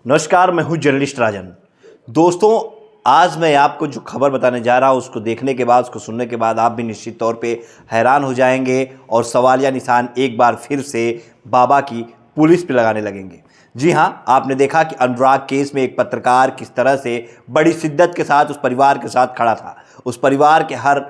नमस्कार, मैं हूं जर्नलिस्ट राजन। दोस्तों, आज मैं आपको जो खबर बताने जा रहा हूं उसको देखने के बाद, उसको सुनने के बाद आप भी निश्चित तौर पे हैरान हो जाएंगे और सवालिया निशान एक बार फिर से बाबा की पुलिस पे लगाने लगेंगे। जी हां, आपने देखा कि अनुराग केस में एक पत्रकार किस तरह से बड़ी शिद्दत के साथ उस परिवार के साथ खड़ा था, उस परिवार के हर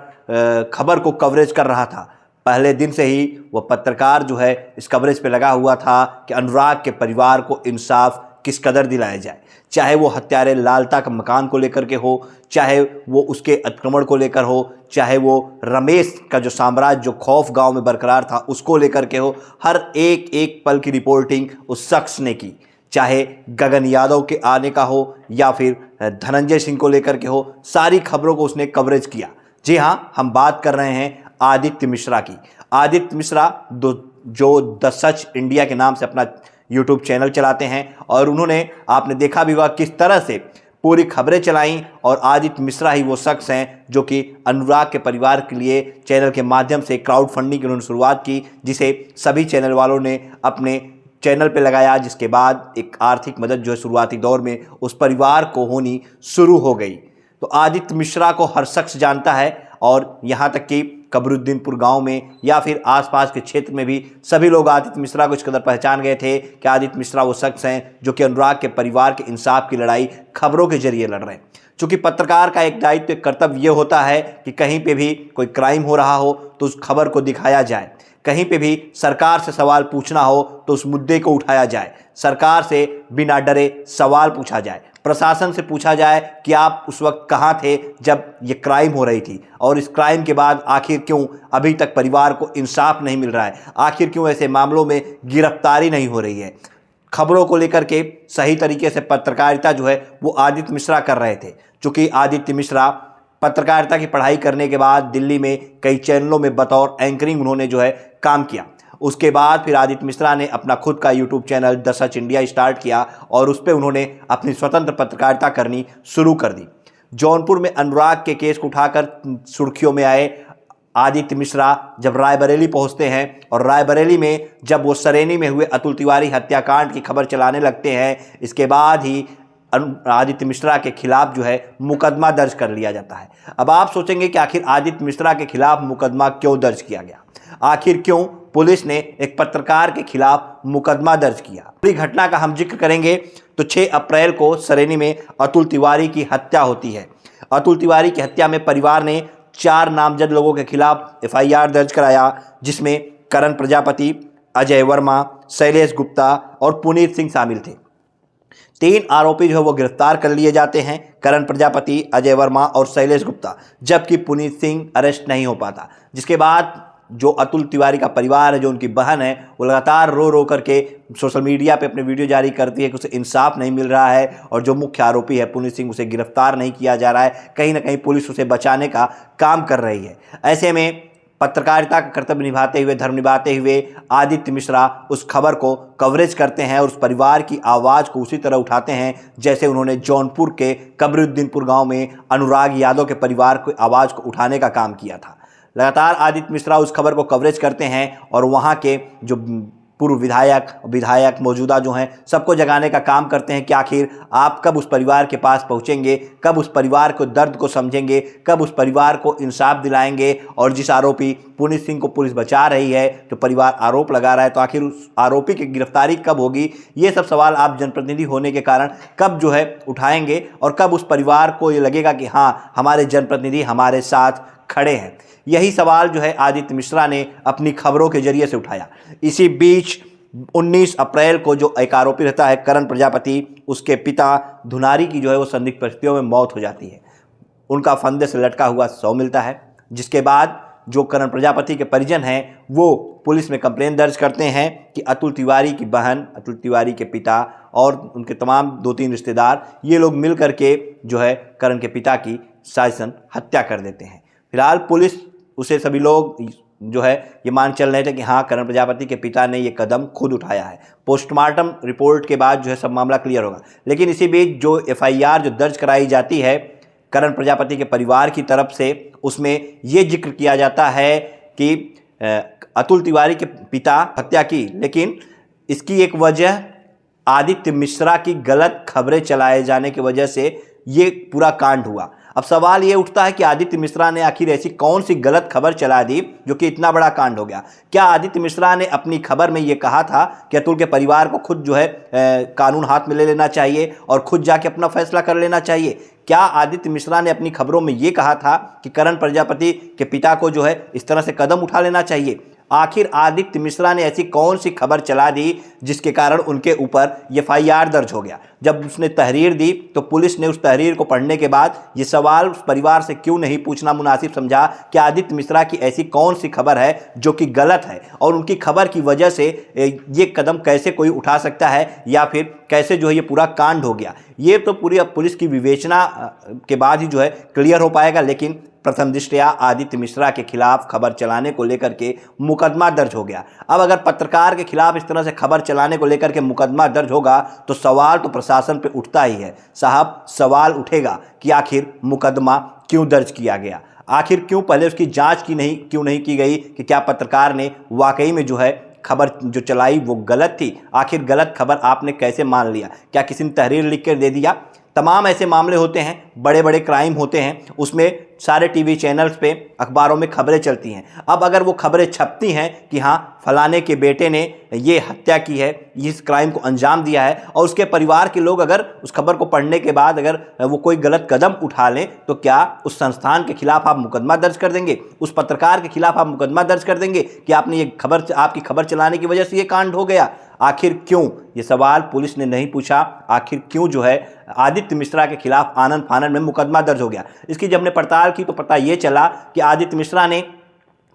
खबर को कवरेज कर रहा था। पहले दिन से ही वह पत्रकार जो है इस कवरेज पे लगा हुआ था कि अनुराग के परिवार को इंसाफ किस कदर दिलाया जाए, चाहे वो हत्यारे लालता का मकान को लेकर के हो, चाहे वो उसके अतिक्रमण को लेकर हो, चाहे वो रमेश का जो साम्राज्य जो खौफ गांव में बरकरार था उसको लेकर के हो। हर एक एक पल की रिपोर्टिंग उस शख्स ने की, चाहे गगन यादव के आने का हो या फिर धनंजय सिंह को लेकर के हो, सारी खबरों को उसने कवरेज किया। जी हाँ, हम बात कर रहे हैं आदित्य मिश्रा की। आदित्य मिश्रा जो द सच इंडिया के नाम से अपना यूट्यूब चैनल चलाते हैं और उन्होंने, आपने देखा भी होगा किस तरह से पूरी खबरें चलाई। और आदित्य मिश्रा ही वो शख्स हैं जो कि अनुराग के परिवार के लिए चैनल के माध्यम से क्राउड फंडिंग की उन्होंने शुरुआत की, जिसे सभी चैनल वालों ने अपने चैनल पे लगाया, जिसके बाद एक आर्थिक मदद जो है शुरुआती दौर में उस परिवार को होनी शुरू हो गई। तो आदित्य मिश्रा को हर शख्स जानता है और यहाँ तक कि कबरुद्दीनपुर गांव में या फिर आसपास के क्षेत्र में भी सभी लोग आदित्य मिश्रा को इस कदर पहचान गए थे कि आदित्य मिश्रा वो शख्स हैं जो कि अनुराग के परिवार के इंसाफ की लड़ाई खबरों के जरिए लड़ रहे हैं। चूंकि पत्रकार का एक दायित्व, एक कर्तव्य ये होता है कि कहीं पे भी कोई क्राइम हो रहा हो तो उस खबर को दिखाया जाए, कहीं पे भी सरकार से सवाल पूछना हो तो उस मुद्दे को उठाया जाए, सरकार से बिना डरे सवाल पूछा जाए, प्रशासन से पूछा जाए कि आप उस वक्त कहाँ थे जब ये क्राइम हो रही थी और इस क्राइम के बाद आखिर क्यों अभी तक परिवार को इंसाफ नहीं मिल रहा है, आखिर क्यों ऐसे मामलों में गिरफ्तारी नहीं हो रही है। खबरों को लेकर के सही तरीके से पत्रकारिता जो है वो आदित्य मिश्रा कर रहे थे। चूँकि आदित्य मिश्रा पत्रकारिता की पढ़ाई करने के बाद दिल्ली में कई चैनलों में बतौर एंकरिंग उन्होंने जो है काम किया। उसके बाद फिर आदित्य मिश्रा ने अपना खुद का YouTube channel the such India start किया और उस पर उन्होंने अपनी स्वतंत्र पत्रकारिता करनी शुरू कर दी। जौनपुर में अनुराग के केस को उठाकर सुर्खियों में आए आदित्य मिश्रा जब रायबरेली पहुंचते हैं और रायबरेली में जब वो सरेनी में हुए अतुल तिवारी हत्याकांड की खबर चलाने लगते हैं, इसके बाद ही आदित्य मिश्रा के खिलाफ जो है मुकदमा दर्ज कर लिया जाता है। अब आप सोचेंगे कि आखिर आदित्य मिश्रा के खिलाफ मुकदमा क्यों दर्ज किया गया, आखिर क्यों पुलिस ने एक पत्रकार के खिलाफ मुकदमा दर्ज किया। पूरी घटना का हम जिक्र करेंगे तो 6 अप्रैल को सरेनी में अतुल तिवारी की हत्या होती है। अतुल तिवारी की हत्या में परिवार ने 4 नामजद लोगों के खिलाफ एफआईआर दर्ज कराया, जिसमें करण प्रजापति, अजय वर्मा, शैलेश गुप्ता और पुनीत सिंह शामिल थे। 3 आरोपी जो है वो गिरफ्तार कर लिए जाते हैं, करण प्रजापति, अजय वर्मा और शैलेश गुप्ता, जबकि पुनीत सिंह अरेस्ट नहीं हो पाता। जिसके बाद जो अतुल तिवारी का परिवार है, जो उनकी बहन है, वो लगातार रो रो करके सोशल मीडिया पे अपने वीडियो जारी करती है कि उसे इंसाफ नहीं मिल रहा है और जो मुख्य आरोपी है पुनीत सिंह, उसे गिरफ्तार नहीं किया जा रहा है। कहीं ना कहीं पुलिस उसे बचाने का काम कर रही है। ऐसे में पत्रकारिता का कर्तव्य निभाते हुए, धर्म निभाते हुए आदित्य मिश्रा उस खबर को कवरेज करते हैं और उस परिवार की आवाज़ को उसी तरह उठाते हैं जैसे उन्होंने जौनपुर के कबरुद्दीनपुर गांव में अनुराग यादव के परिवार की आवाज़ को उठाने का काम किया था। लगातार आदित्य मिश्रा उस खबर को कवरेज करते हैं और वहाँ के जो पूर्व विधायक मौजूदा जो हैं, सबको जगाने का काम करते हैं कि आखिर आप कब उस परिवार के पास पहुंचेंगे, कब उस परिवार को दर्द को समझेंगे, कब उस परिवार को इंसाफ दिलाएंगे। और जिस आरोपी पुनीत सिंह को पुलिस बचा रही है, जो परिवार आरोप लगा रहा है, तो आखिर उस आरोपी की गिरफ्तारी कब होगी। ये सब सवाल आप जनप्रतिनिधि होने के कारण कब जो है उठाएंगे और कब उस परिवार को ये लगेगा कि हाँ, हमारे जनप्रतिनिधि हमारे साथ खड़े हैं। यही सवाल जो है आदित्य मिश्रा ने अपनी खबरों के जरिए से उठाया। इसी बीच 19 अप्रैल को जो एक आरोपी रहता है करण प्रजापति, उसके पिता धुनारी की जो है वो संदिग्ध परिस्थितियों में मौत हो जाती है। उनका फंदे से लटका हुआ शव मिलता है, जिसके बाद जो करण प्रजापति के परिजन हैं वो पुलिस में कंप्लेंट दर्ज करते हैं कि अतुल तिवारी की बहन, अतुल तिवारी के पिता और उनके तमाम 2-3 रिश्तेदार, ये लोग मिल करके जो है करण के पिता की साजिशन हत्या कर देते हैं। फिलहाल पुलिस उसे, सभी लोग जो है ये मान चल रहे थे कि हाँ, करण प्रजापति के पिता ने ये कदम खुद उठाया है। पोस्टमार्टम रिपोर्ट के बाद जो है सब मामला क्लियर होगा। लेकिन इसी बीच जो एफआईआर जो दर्ज कराई जाती है करण प्रजापति के परिवार की तरफ से, उसमें ये जिक्र किया जाता है कि अतुल तिवारी के पिता हत्या की, लेकिन इसकी एक वजह आदित्य मिश्रा की गलत खबरें चलाए जाने की वजह से ये पूरा कांड हुआ। अब सवाल ये उठता है कि आदित्य मिश्रा ने आखिर ऐसी कौन सी गलत खबर चला दी जो कि इतना बड़ा कांड हो गया। क्या आदित्य मिश्रा ने अपनी खबर में ये कहा था कि अतुल के परिवार को खुद जो है कानून हाथ में ले लेना चाहिए और खुद जाके अपना फैसला कर लेना चाहिए? क्या आदित्य मिश्रा ने अपनी खबरों में ये कहा था कि करण प्रजापति के पिता को जो है इस तरह से कदम उठा लेना चाहिए? आखिर आदित्य मिश्रा ने ऐसी कौन सी खबर चला दी जिसके कारण उनके ऊपर एफआईआर दर्ज हो गया? जब उसने तहरीर दी तो पुलिस ने उस तहरीर को पढ़ने के बाद ये सवाल उस परिवार से क्यों नहीं पूछना मुनासिब समझा कि आदित्य मिश्रा की ऐसी कौन सी खबर है जो कि गलत है और उनकी खबर की वजह से ये कदम कैसे कोई उठा सकता है या फिर कैसे जो है ये पूरा कांड हो गया? ये तो पूरी पुलिस की विवेचना के बाद ही जो है क्लियर हो पाएगा। लेकिन प्रथम दृष्टया आदित्य मिश्रा के खिलाफ खबर चलाने को लेकर के मुकदमा दर्ज हो गया। अब अगर पत्रकार के खिलाफ इस तरह से खबर चलाने को लेकर के मुकदमा दर्ज होगा तो सवाल तो प्रशासन पे उठता ही है। साहब, सवाल उठेगा कि आखिर मुकदमा क्यों दर्ज किया गया, आखिर क्यों पहले उसकी जांच क्यों नहीं की गई कि क्या पत्रकार ने वाकई में जो है खबर जो चलाई वो गलत थी? आखिर गलत खबर आपने कैसे मान लिया? क्या किसी ने तहरीर लिख कर दे दिया? तमाम ऐसे मामले होते हैं, बड़े बड़े क्राइम होते हैं, उसमें सारे टीवी चैनल्स पे अखबारों में खबरें चलती हैं। अब अगर वो खबरें छपती हैं कि हाँ फलाने के बेटे ने ये हत्या की है, इस क्राइम को अंजाम दिया है, और उसके परिवार के लोग अगर उस खबर को पढ़ने के बाद अगर वो कोई गलत कदम उठा लें तो क्या उस संस्थान के खिलाफ आप मुकदमा दर्ज कर देंगे? उस पत्रकार के खिलाफ आप मुकदमा दर्ज कर देंगे कि आपने ये खबर, आपकी खबर चलाने की वजह से ये कांड हो गया? आखिर क्यों? ये सवाल पुलिस ने नहीं पूछा। आखिर क्यों जो है आदित्य मिश्रा के खिलाफ आनन फानन में मुकदमा दर्ज हो गया? इसकी जब हमने पड़ताल की तो पता ये चला कि आदित्य मिश्रा ने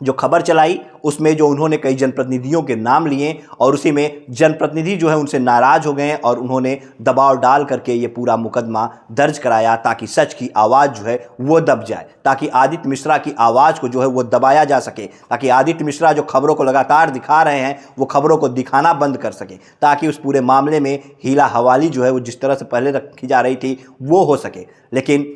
जो खबर चलाई उसमें जो उन्होंने कई जनप्रतिनिधियों के नाम लिए और उसी में जनप्रतिनिधि जो है उनसे नाराज हो गए और उन्होंने दबाव डाल करके ये पूरा मुकदमा दर्ज कराया ताकि सच की आवाज़ जो है वो दब जाए, ताकि आदित्य मिश्रा की आवाज़ को जो है वो दबाया जा सके, ताकि आदित्य मिश्रा जो खबरों को लगातार दिखा रहे हैं वो खबरों को दिखाना बंद कर सके, ताकि उस पूरे मामले में हीला हवाली जो है वो जिस तरह से पहले रखी जा रही थी वो हो सके। लेकिन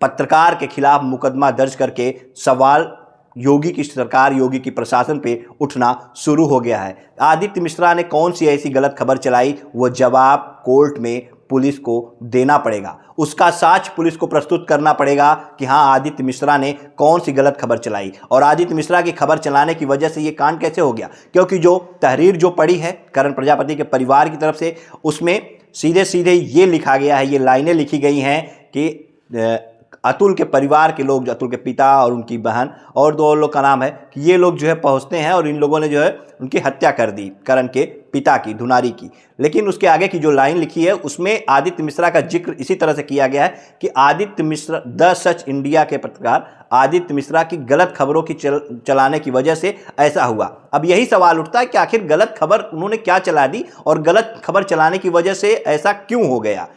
पत्रकार के खिलाफ मुकदमा दर्ज करके सवाल योगी की सरकार, योगी की प्रशासन पे उठना शुरू हो गया है। आदित्य मिश्रा ने कौन सी ऐसी गलत खबर चलाई, वो जवाब कोर्ट में पुलिस को देना पड़ेगा। उसका साक्ष्य पुलिस को प्रस्तुत करना पड़ेगा कि हाँ आदित्य मिश्रा ने कौन सी गलत खबर चलाई और आदित्य मिश्रा की खबर चलाने की वजह से ये कांड कैसे हो गया। क्योंकि जो तहरीर जो पड़ी है करण प्रजापति के परिवार की तरफ से, उसमें सीधे सीधे ये लिखा गया है, ये लाइनें लिखी गई हैं कि अतुल के परिवार के लोग, जो अतुल के पिता और उनकी बहन और दो लोग का नाम है, कि ये लोग जो है पहुंचते हैं और इन लोगों ने जो है उनकी हत्या कर दी, करण के पिता की, धुनारी की। लेकिन उसके आगे की जो लाइन लिखी है उसमें आदित्य मिश्रा का जिक्र इसी तरह से किया गया है कि Aditya Mishra, the such India के पत्रकार आदित्य मिश्रा की गलत खबरों की चलाने की वजह से ऐसा हुआ। अब यही सवाल उठता है कि आखिर गलत खबर उन्होंने क्या चला दी और गलत खबर चलाने की वजह से ऐसा क्यों हो गया।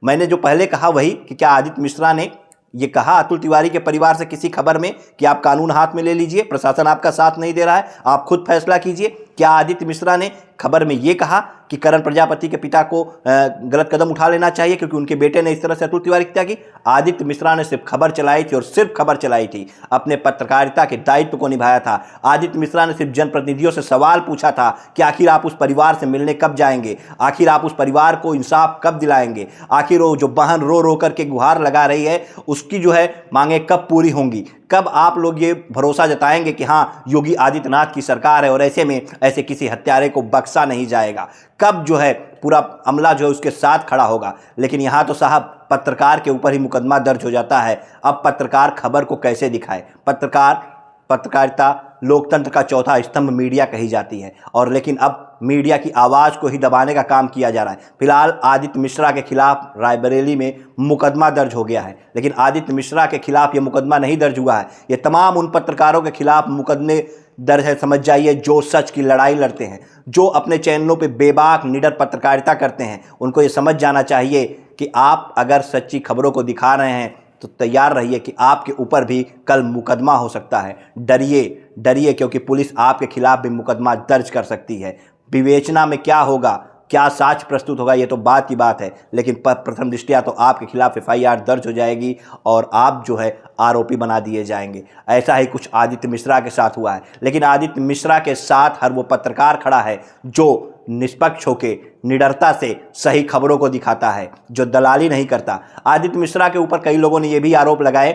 मैंने जो पहले कहा वही कि क्या आदित्य मिश्रा ने ये कहा अतुल तिवारी के परिवार से किसी खबर में कि आप कानून हाथ में ले लीजिए, प्रशासन आपका साथ नहीं दे रहा है, आप खुद फैसला कीजिए? क्या आदित्य मिश्रा ने खबर में ये कहा कि करण प्रजापति के पिता को गलत कदम उठा लेना चाहिए क्योंकि उनके बेटे ने इस तरह से अतुल तिवारी की हत्या की? आदित्य मिश्रा ने सिर्फ खबर चलाई थी और सिर्फ खबर चलाई थी, अपने पत्रकारिता के दायित्व को निभाया था। आदित्य मिश्रा ने सिर्फ जनप्रतिनिधियों से सवाल पूछा था कि आखिर आप उस परिवार से मिलने कब जाएंगे, आखिर आप उस परिवार को इंसाफ कब दिलाएंगे, आखिर वो जो बहन रो रो करके गुहार लगा रही है उसकी जो है मांगे कब पूरी होंगी, कब आप लोग ये भरोसा जताएंगे कि हाँ योगी आदित्यनाथ की सरकार है और ऐसे में ऐसे किसी हत्यारे को बख्शा नहीं जाएगा, कब जो है पूरा अमला जो है उसके साथ खड़ा होगा। लेकिन यहाँ तो साहब पत्रकार के ऊपर ही मुकदमा दर्ज हो जाता है। अब पत्रकार खबर को कैसे दिखाए? पत्रकारिता लोकतंत्र का चौथा स्तंभ मीडिया कही जाती है और लेकिन अब मीडिया की आवाज़ को ही दबाने का काम किया जा रहा है। फिलहाल आदित्य मिश्रा के खिलाफ रायबरेली में मुकदमा दर्ज हो गया है, लेकिन आदित्य मिश्रा के खिलाफ ये मुकदमा नहीं दर्ज हुआ है। ये तमाम उन पत्रकारों के खिलाफ मुकदमे दर्ज है, समझ जाइए, जो सच की लड़ाई लड़ते हैं, जो अपने चैनलों पे बेबाक निडर पत्रकारिता करते हैं। उनको ये समझ जाना चाहिए कि आप अगर सच्ची खबरों को दिखा रहे हैं तो तैयार रहिए कि आपके ऊपर भी कल मुकदमा हो सकता है। डरिए क्योंकि पुलिस आपके खिलाफ भी मुकदमा दर्ज कर सकती है। विवेचना में क्या होगा क्या साक्ष्य प्रस्तुत होगा ये तो बात की बात है, लेकिन प्रथम दृष्टया तो आपके खिलाफ एफआईआर दर्ज हो जाएगी और आप जो है आरोपी बना दिए जाएंगे। ऐसा ही कुछ आदित्य मिश्रा के साथ हुआ है, लेकिन आदित्य मिश्रा के साथ हर वो पत्रकार खड़ा है जो निष्पक्ष होके निडरता से सही खबरों को दिखाता है, जो दलाली नहीं करता। आदित्य मिश्रा के ऊपर कई लोगों ने ये भी आरोप लगाए,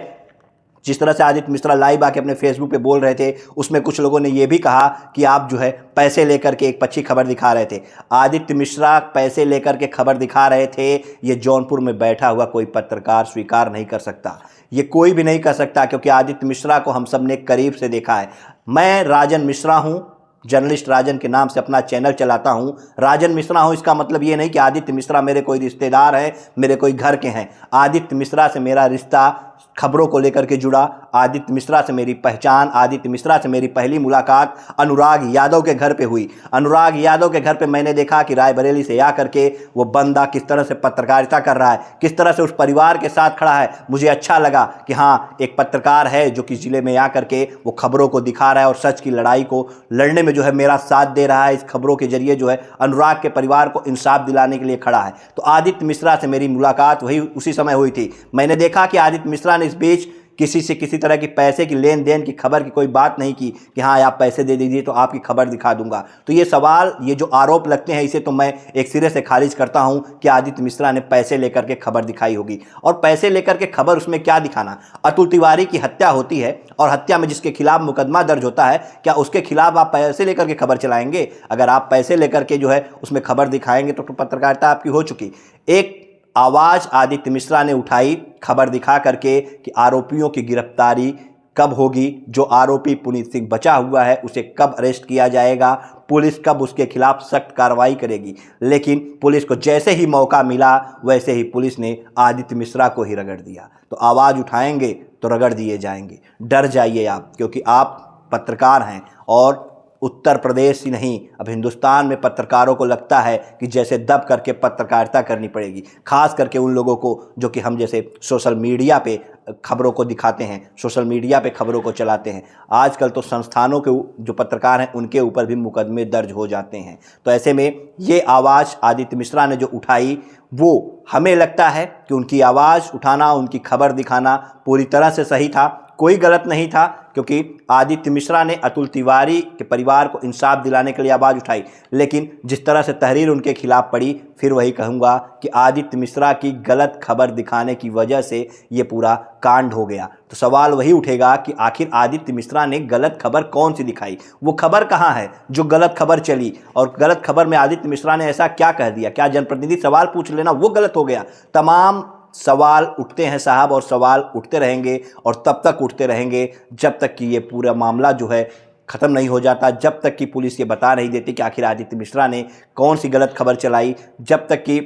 जिस तरह से आदित्य मिश्रा लाइव आके अपने फेसबुक पे बोल रहे थे, उसमें कुछ लोगों ने ये भी कहा कि आप जो है पैसे लेकर के एक पक्षी खबर दिखा रहे थे। आदित्य मिश्रा पैसे लेकर के खबर दिखा रहे थे, ये जौनपुर में बैठा हुआ कोई पत्रकार स्वीकार नहीं कर सकता, ये कोई भी नहीं कर सकता, क्योंकि आदित्य मिश्रा को हम सब ने करीब से देखा है। मैं राजन मिश्रा हूँ, जर्नलिस्ट राजन के नाम से अपना चैनल चलाता हूं। राजन मिश्रा हूं इसका मतलब ये नहीं कि आदित्य मिश्रा मेरे कोई रिश्तेदार है, मेरे कोई घर के हैं। आदित्य मिश्रा से मेरा रिश्ता खबरों को लेकर के जुड़ा, आदित्य मिश्रा से मेरी पहचान, आदित्य मिश्रा से मेरी पहली मुलाकात अनुराग यादव के घर पे हुई। अनुराग यादव के घर पे मैंने देखा कि रायबरेली से आकर के वो बंदा किस तरह से पत्रकारिता कर रहा है, किस तरह से उस परिवार के साथ खड़ा है। मुझे अच्छा लगा कि हाँ, एक पत्रकार है जो कि जिले में आकर के वो खबरों को दिखा रहा है और सच की लड़ाई को लड़ने में जो है मेरा साथ दे रहा है। इस खबरों के जरिए जो है अनुराग के परिवार को इंसाफ दिलाने के लिए खड़ा है। तो आदित्य मिश्रा से मेरी मुलाकात वही उसी समय हुई थी। मैंने देखा कि आदित्य मिश्रा ने इस बीच किसी से किसी तरह की पैसे की लेन देन की खबर की कोई बात नहीं की कि हाँ आप पैसे दे दीजिए तो आपकी खबर दिखा दूंगा। तो ये सवाल, ये जो आरोप लगते हैं, इसे तो मैं एक सिरे से खारिज करता हूं कि आदित्य मिश्रा ने पैसे लेकर के खबर दिखाई होगी। और पैसे लेकर के खबर, उसमें क्या दिखाना? अतुल तिवारी की हत्या होती है और हत्या में जिसके खिलाफ मुकदमा दर्ज होता है, क्या उसके खिलाफ आप पैसे लेकर के खबर चलाएंगे? अगर आप पैसे लेकर के जो है उसमें खबर दिखाएंगे तो पत्रकारिता आपकी हो चुकी। एक आवाज आदित्य मिश्रा ने उठाई खबर दिखा करके कि आरोपियों की गिरफ्तारी कब होगी, जो आरोपी पुनीत सिंह बचा हुआ है उसे कब अरेस्ट किया जाएगा, पुलिस कब उसके खिलाफ सख्त कार्रवाई करेगी। लेकिन पुलिस को जैसे ही मौका मिला वैसे ही पुलिस ने आदित्य मिश्रा को ही रगड़ दिया। तो आवाज़ उठाएंगे तो रगड़ दिए जाएंगे। डर जाइए आप, क्योंकि आप पत्रकार हैं और उत्तर प्रदेश ही नहीं, अब हिंदुस्तान में पत्रकारों को लगता है कि जैसे दब करके पत्रकारिता करनी पड़ेगी, खास करके उन लोगों को जो कि हम जैसे सोशल मीडिया पे खबरों को दिखाते हैं, सोशल मीडिया पे खबरों को चलाते हैं। आजकल तो संस्थानों के जो पत्रकार हैं उनके ऊपर भी मुकदमे दर्ज हो जाते हैं। तो ऐसे में ये आवाज़ आदित्य मिश्रा ने जो उठाई, वो हमें लगता है कि उनकी आवाज़ उठाना, उनकी खबर दिखाना पूरी तरह से सही था, कोई गलत नहीं था, क्योंकि आदित्य मिश्रा ने अतुल तिवारी के परिवार को इंसाफ दिलाने के लिए आवाज़ उठाई। लेकिन जिस तरह से तहरीर उनके खिलाफ पड़ी, फिर वही कहूँगा कि आदित्य मिश्रा की गलत खबर दिखाने की वजह से ये पूरा कांड हो गया। तो सवाल वही उठेगा कि आखिर आदित्य मिश्रा ने गलत खबर कौन सी दिखाई? वो खबर कहाँ है जो गलत खबर चली? और गलत खबर में आदित्य मिश्रा ने ऐसा क्या कह दिया? क्या जनप्रतिनिधि सवाल पूछ लेना वो गलत हो गया? तमाम सवाल उठते हैं साहब, और सवाल उठते रहेंगे और तब तक उठते रहेंगे जब तक कि ये पूरा मामला जो है ख़त्म नहीं हो जाता, जब तक कि पुलिस ये बता नहीं देती कि आखिर आदित्य मिश्रा ने कौन सी गलत खबर चलाई, जब तक कि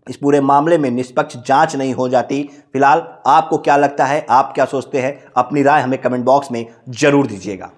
इस पूरे मामले में निष्पक्ष जांच नहीं हो जाती। फिलहाल आपको क्या लगता है, आप क्या सोचते हैं? अपनी राय हमें कमेंट बॉक्स में ज़रूर दीजिएगा।